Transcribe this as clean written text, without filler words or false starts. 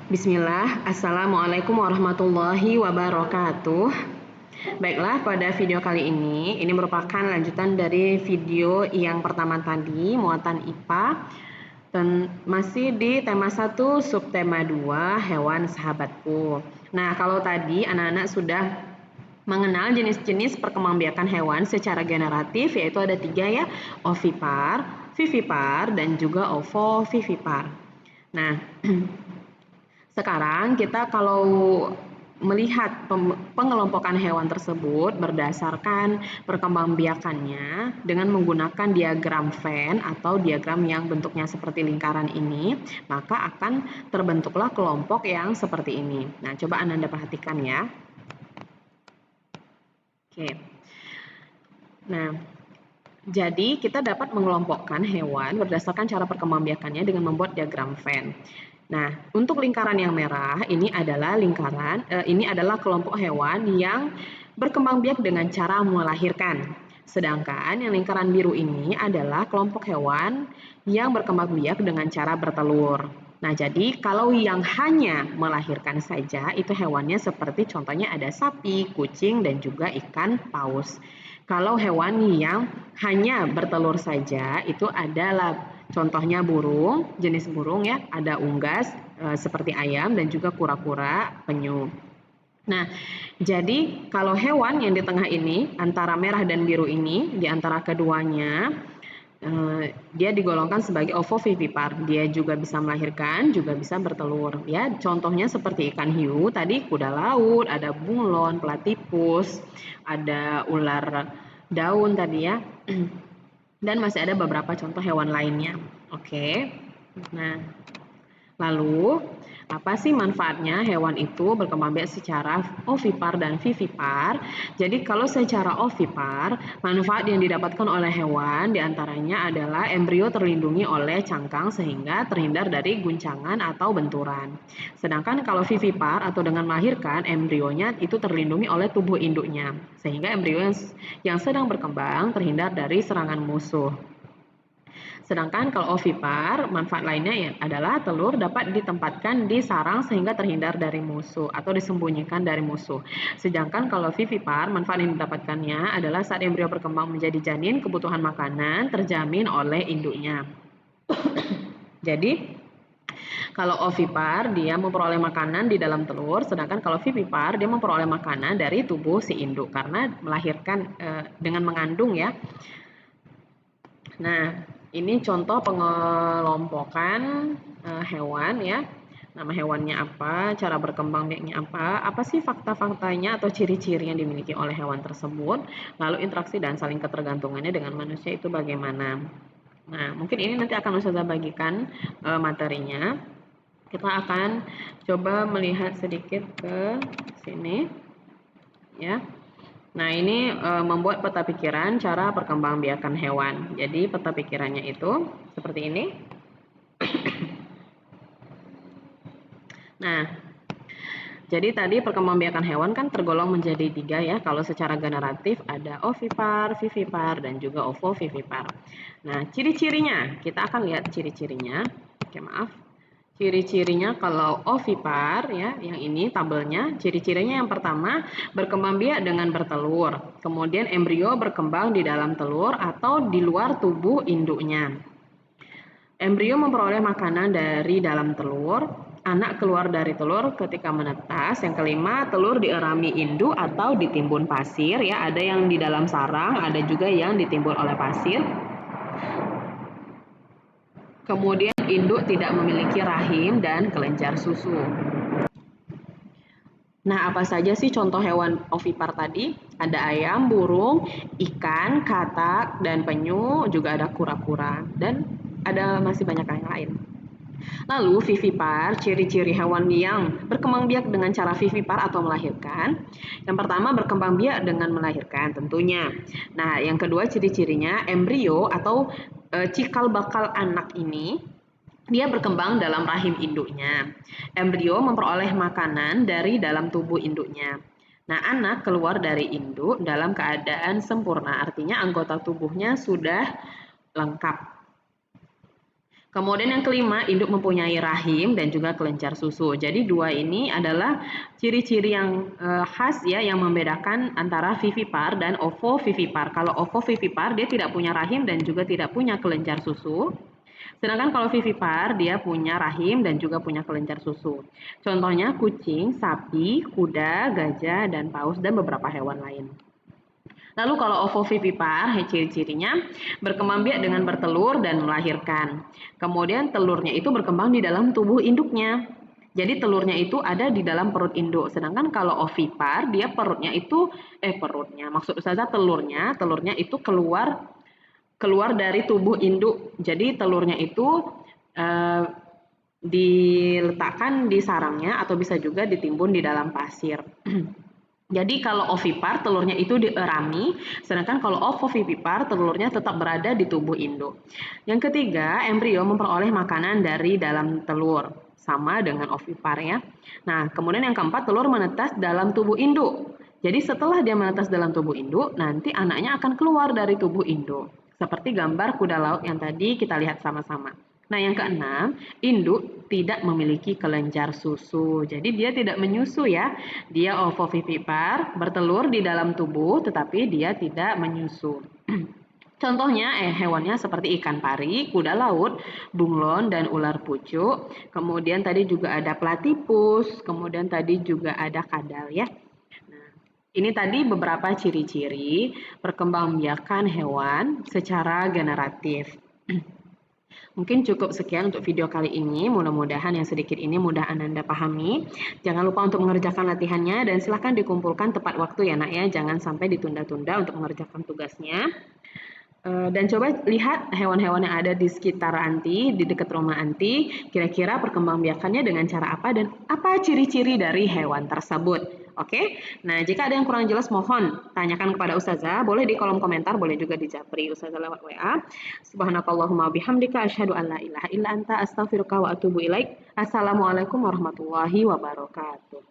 Bismillah, Assalamualaikum warahmatullahi wabarakatuh. Baiklah, pada video kali ini merupakan lanjutan dari video yang pertama tadi, muatan IPA, dan masih di tema 1, subtema 2, hewan sahabatku. Nah, kalau tadi anak-anak sudah mengenal jenis-jenis perkembangbiakan hewan secara generatif, yaitu ada 3 ya, ovipar, vivipar, dan juga ovovivipar. Nah, sekarang kita kalau melihat pengelompokan hewan tersebut berdasarkan perkembangbiakannya dengan menggunakan diagram Venn atau diagram yang bentuknya seperti lingkaran ini, maka akan terbentuklah kelompok yang seperti ini. Nah, coba Anda perhatikan ya. Oke. Nah, jadi kita dapat mengelompokkan hewan berdasarkan cara perkembangbiakannya dengan membuat diagram Venn. Nah, untuk lingkaran yang merah ini adalah kelompok hewan yang berkembang biak dengan cara melahirkan. Sedangkan yang lingkaran biru ini adalah kelompok hewan yang berkembang biak dengan cara bertelur. Nah, jadi kalau yang hanya melahirkan saja itu hewannya seperti contohnya ada sapi, kucing, dan juga ikan paus. Kalau hewan yang hanya bertelur saja itu adalah contohnya burung, jenis burung ya, ada unggas seperti ayam dan juga kura-kura, penyu. Nah, jadi kalau hewan yang di tengah ini antara merah dan biru ini di antara keduanya dia digolongkan sebagai ovovivipar. Dia juga bisa melahirkan, juga bisa bertelur. Ya, contohnya seperti ikan hiu, tadi kuda laut, ada bunglon, platypus, ada ular daun tadi ya. Dan masih ada beberapa contoh hewan lainnya. Oke. Nah, lalu apa sih manfaatnya hewan itu berkembang biak secara ovipar dan vivipar? Jadi kalau secara ovipar, manfaat yang didapatkan oleh hewan diantaranya adalah embrio terlindungi oleh cangkang sehingga terhindar dari guncangan atau benturan. Sedangkan kalau vivipar atau dengan melahirkan, embrionya itu terlindungi oleh tubuh induknya sehingga embrio yang sedang berkembang terhindar dari serangan musuh. Sedangkan kalau ovipar, manfaat lainnya ya adalah telur dapat ditempatkan di sarang sehingga terhindar dari musuh atau disembunyikan dari musuh. Sedangkan kalau vivipar, manfaat yang didapatkannya adalah saat embrio berkembang menjadi janin, kebutuhan makanan terjamin oleh induknya. Jadi, kalau ovipar dia memperoleh makanan di dalam telur, sedangkan kalau vivipar dia memperoleh makanan dari tubuh si induk karena melahirkan dengan mengandung ya. Nah, ini contoh pengelompokan hewan ya. Nama hewannya apa, cara berkembang biaknya apa sih fakta-faktanya atau ciri-ciri yang dimiliki oleh hewan tersebut, lalu interaksi dan saling ketergantungannya dengan manusia itu bagaimana. Nah, mungkin ini nanti akan Ustazah bagikan materinya. Kita akan coba melihat sedikit ke sini ya. Nah, ini membuat peta pikiran cara perkembangbiakan hewan. Jadi, peta pikirannya itu seperti ini. Nah, jadi tadi perkembangbiakan hewan kan tergolong menjadi 3 ya. Kalau secara generatif ada ovipar, vivipar, dan juga ovovivipar. Nah, ciri-cirinya, kita akan lihat ciri-cirinya. Oke, maaf. Ciri-cirinya kalau ovipar ya, yang ini tabelnya, ciri-cirinya yang pertama berkembang biak dengan bertelur. Kemudian embrio berkembang di dalam telur atau di luar tubuh induknya. Embrio memperoleh makanan dari dalam telur, anak keluar dari telur ketika menetas. Yang kelima, telur dierami induk atau ditimbun pasir ya, ada yang di dalam sarang, ada juga yang ditimbun oleh pasir. Kemudian induk tidak memiliki rahim dan kelenjar susu. Nah, apa saja sih contoh hewan ovipar tadi? Ada ayam, burung, ikan, katak, dan penyu, juga ada kura-kura, dan ada masih banyak yang lain. Lalu vivipar, ciri-ciri hewan yang berkembang biak dengan cara vivipar atau melahirkan. Yang pertama berkembang biak dengan melahirkan tentunya. Nah, yang kedua ciri-cirinya embrio atau cikal bakal anak ini dia berkembang dalam rahim induknya. Embrio memperoleh makanan dari dalam tubuh induknya. Nah, anak keluar dari induk dalam keadaan sempurna, artinya anggota tubuhnya sudah lengkap. Kemudian yang kelima, induk mempunyai rahim dan juga kelenjar susu. Jadi dua ini adalah ciri-ciri yang khas ya yang membedakan antara vivipar dan ovovivipar. Kalau ovovivipar dia tidak punya rahim dan juga tidak punya kelenjar susu. Sedangkan kalau vivipar dia punya rahim dan juga punya kelenjar susu. Contohnya kucing, sapi, kuda, gajah, dan paus dan beberapa hewan lain. Lalu kalau ovovivipar, ciri-cirinya berkembang biak dengan bertelur dan melahirkan. Kemudian telurnya itu berkembang di dalam tubuh induknya. Jadi telurnya itu ada di dalam perut induk. Sedangkan kalau ovipar, dia perutnya itu maksud Ustazah telurnya itu keluar dari tubuh induk. Jadi telurnya itu eh, diletakkan di sarangnya atau bisa juga ditimbun di dalam pasir. Jadi kalau ovipar telurnya itu dierami, sedangkan kalau ovovivipar telurnya tetap berada di tubuh induk. Yang ketiga, embrio memperoleh makanan dari dalam telur, sama dengan ovipar ya. Nah, kemudian yang keempat, telur menetas dalam tubuh induk. Jadi setelah dia menetas dalam tubuh induk, nanti anaknya akan keluar dari tubuh induk. Seperti gambar kuda laut yang tadi kita lihat sama-sama. Nah, yang keenam, induk tidak memiliki kelenjar susu. Jadi dia tidak menyusu ya. Dia ovovivipar, bertelur di dalam tubuh tetapi dia tidak menyusu. Contohnya hewannya seperti ikan pari, kuda laut, bunglon, dan ular pucuk. Kemudian tadi juga ada platipus, kemudian tadi juga ada kadal ya. Nah, ini tadi beberapa ciri-ciri perkembangbiakan hewan secara generatif. Mungkin cukup sekian untuk video kali ini. Mudah-mudahan yang sedikit ini mudah Ananda pahami. Jangan lupa untuk mengerjakan latihannya dan silahkan dikumpulkan tepat waktu ya nak ya. Jangan sampai ditunda-tunda untuk mengerjakan tugasnya. Dan coba lihat hewan-hewan yang ada di sekitar Anti, di dekat rumah Anti, kira-kira perkembangbiakannya dengan cara apa dan apa ciri-ciri dari hewan tersebut. Oke, nah jika ada yang kurang jelas mohon tanyakan kepada Ustazah, boleh di kolom komentar, boleh juga di japri Ustazah lewat WA. Subhanakallahumma bihamdika asyhadu an la ilaha illa anta astaghfiruka wa atubu ilaik. Assalamualaikum warahmatullahi wabarakatuh.